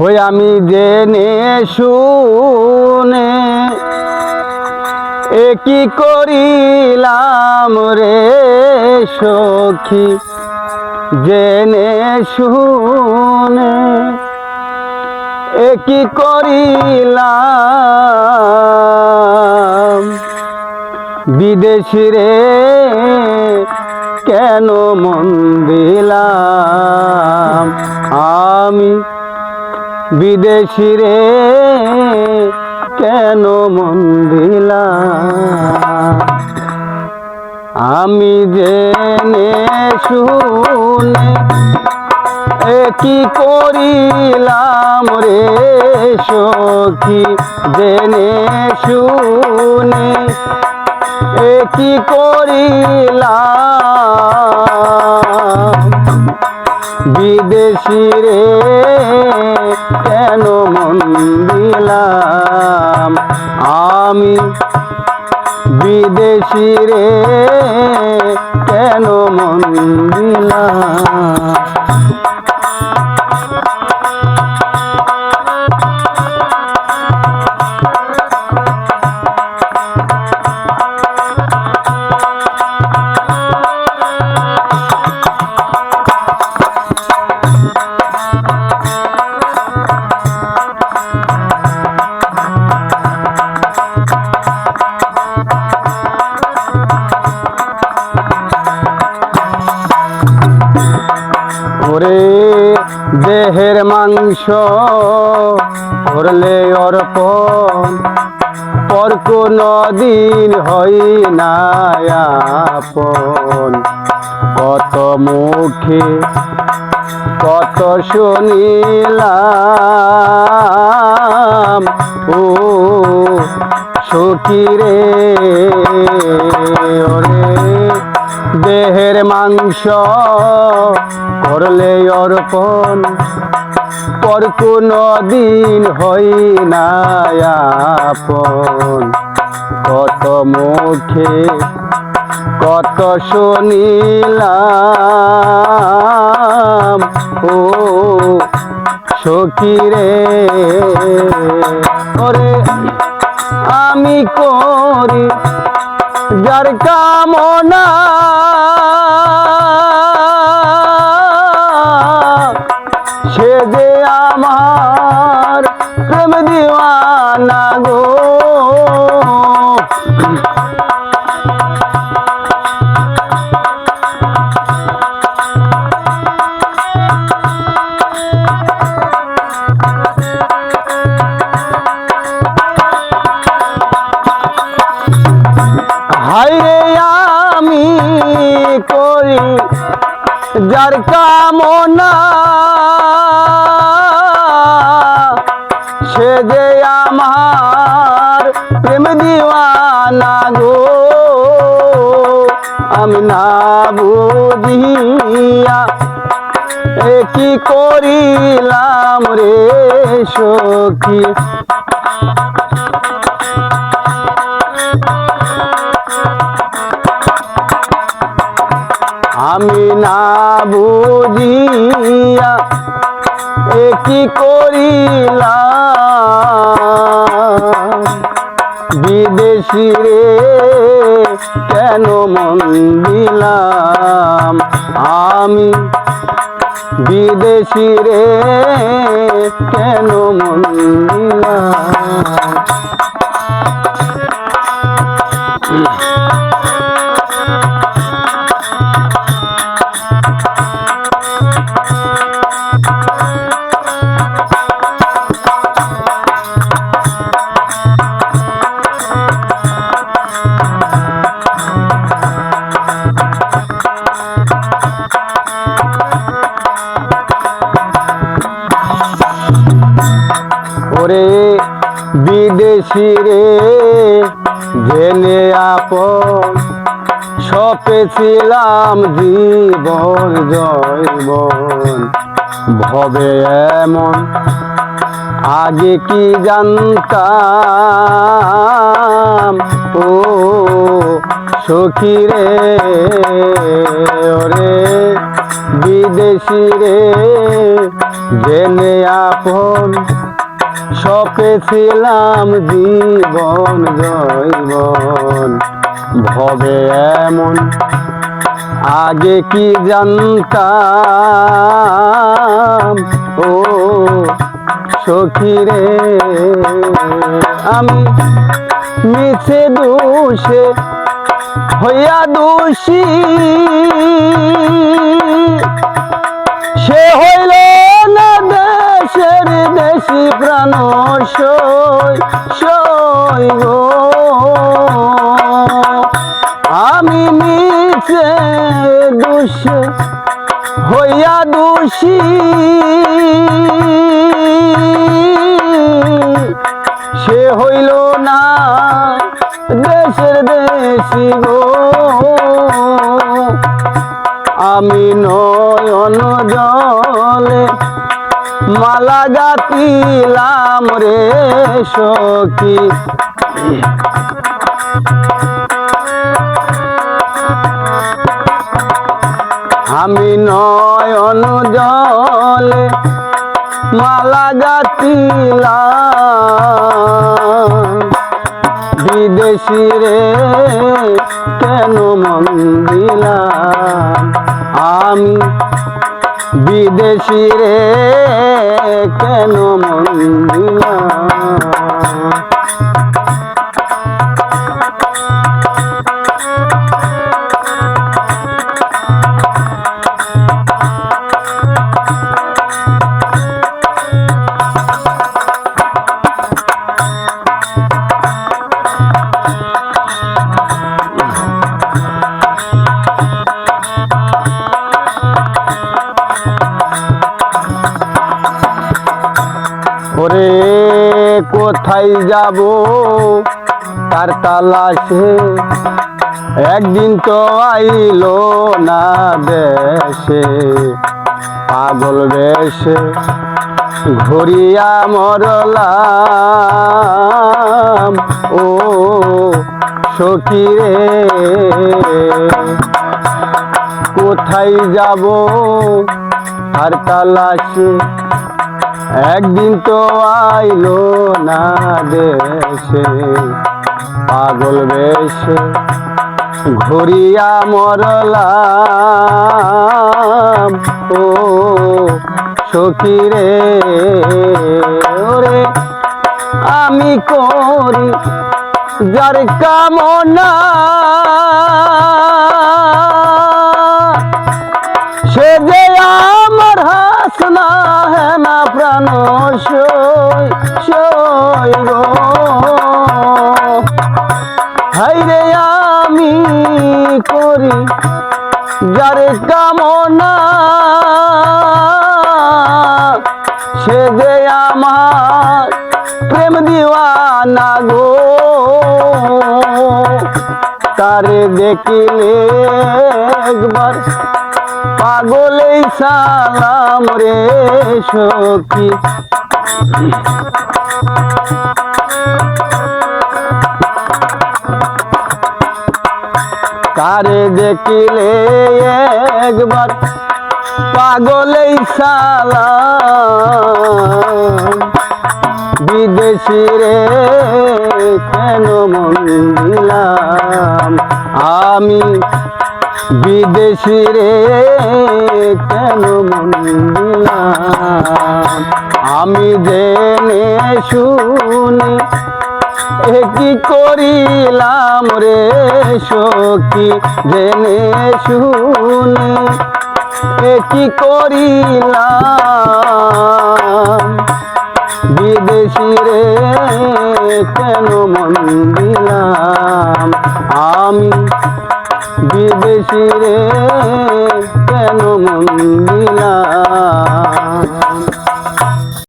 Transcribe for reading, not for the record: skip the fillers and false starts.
ওই আমি জেনে শুনে কি করিলাম রে সখী, জেনে শুনে কি করিলাম। বিদেশি রে কেন মন দিলাম আমি, বিদেশি রে কেন মন দিলাম। আমি জেনে শুনে কি করিলাম রে সখী, জেনে শুনে কি করিলাম। বিদেশি রে কেন মন দিলাম আমি, বিদেশি রে কেন মন দিলাম। ওরে দেহের মাংস করলে অর্পণ, পর কোনো দিন হই না আপন। কত মুখে কত শুনিলাম ও সখী রে। ওরে দেহের মাংস করলে অর্পণ, পর কোনো দিন হই না আপন। কত মুখে কত শুনিলাম ও সখী রে। ওরে আমি করি যার কামনা, সে যে আমার প্রেম দিওয়ানা গো। হায়রে আমি করি যার কামনা, সে যে আমার প্রেম দিওয়ানা গো। আমি না বুঝিয়া কি করিলাম রে সখী, আমি না বুঝিয়া কি করিলাম। বিদেশি রে কেন মন দিলাম আমি, বিদেশি রে কেন মন দিলাম। ওরে বিদেশি রে জেনে আপন, সপেছিলাম জীবন জয়বন। ভবে এমন আগে কি জানতাম ও সখী রে। ওরে বিদেশি রে জেনে আপন সপেছিলাম জীবন জৈবন ভবে এমন আগে কি জানতাম ও সখী রে আমি মিছে দোষে হইয়া দোষী সে হইল না দেশের দেশি প্রাণ সই গো আমি মিছে দোষে হইয়া দোষী সে হইল না দেশের দেশি গো আমি নয়ন জলে মালা গাতিলাম রে সখী আমি নয়ন জলে মালা গাতিলাম বিদেশি রে কেন মন দিলাম আমি বিদেশি রে কেন মন দিলাম ওরে কোথায় যাব তার তালাশে একদিন তো আইলো না দেশে পাগল বেশে ঘুরিয়া মরলাম ও সখী রে কোথায় যাব তার তালাশে একদিন তো আইলো না দেশে পাগল বেশে ঘুরিয়া মরলাম ও সখী রে ওরে আমি করি যার কামনা সে যে আমার হাসনা হেনা প্রাণ সই গো হাই রে আমি করি যার কামনা সে যে আমার প্রেম দিওয়ানা গো তারে দেখিলে একবার পাগলেই সালাম রে সখী তারে দেখিলে একবার পাগলেই সালাম বিদেশি রে কেন মন দিলাম আমি বিদেশি রে কেন মন দিলাম আমি জেনে শুনে কি করিলাম রে সখী জেনে শুনে কি করিলাম বিদেশি রে কেন মন দিলাম আমি বিদেশি রে কেন মন দিলাম